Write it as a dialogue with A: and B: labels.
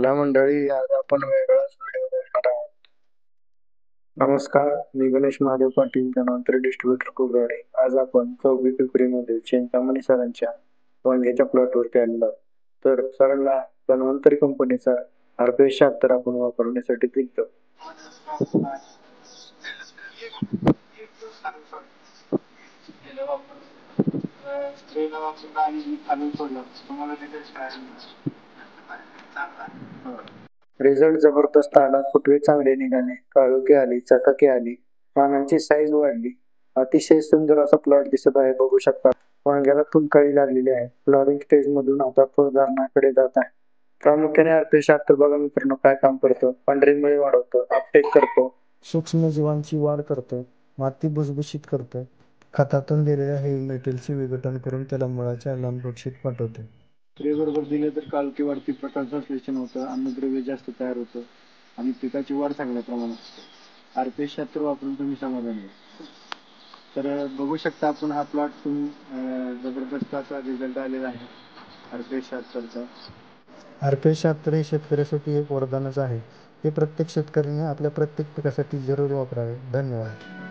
A: चला मंडळी, आज आपण वेगळाच व्हिडिओ बघणार आहोत. नमस्कार, मी गणेश महादेव पाटील, धन्वंतरी डिस्ट्रीब्युटर कुर्डवाडी. आज आपण 4वी फेब्रुवारीमध्ये चिंतामणी सरांच्या वांग्याच्या प्लॉटवरती आलेलो आहोत. तर सरांना धन्वंतरी कंपनीचा RP76 आपण वापरण्यासाठी दिलं. रिझल्ट जबरदस्त आला. फुटवे चांगले निघाले, काळोखी आली, चकाकी आली, पानांची साईज वाढली. अतिशय सुंदर असा प्लॉट दिसत आहे. बघू शकता वांग्याला फुलकळी लागलेली आहे. फ्लॉवरिंग स्टेज मधून आता फळधारणाकडे जात आहे. प्रामुख्याने RP76 बघा मित्रांनो काय काम करतं. पांढरी मुळे वाढवतं, अपटेक करतो, सूक्ष्म जीवांची वाढ करतं, माती भुसभुशीत करतं, खतातून दिलेल्या हेवी मेटलचे विघटन करून त्याला मुळाच्या लांबगोक्षीत पाठवते. स्प्रे बरोबर दिले तर काळोखी वाढती, प्रकाश संश्लेषण होतं, अन्नद्रव्य जास्त तयार होतं आणि पिकाची वाढ चांगल्या प्रमाणात होते. RP76 वापरून तुम्ही समाधानी आहे. तर बघू शकता आपण हा प्लॉट तुम्ही जबरदस्त असा रिझल्ट आलेला आहे RP76चा. RP76 हे शेतकऱ्यासाठी एक वरदानच आहे. हे प्रत्येक शेतकऱ्याने आपल्या प्रत्येक पिकासाठी जरूर वापरावे. धन्यवाद.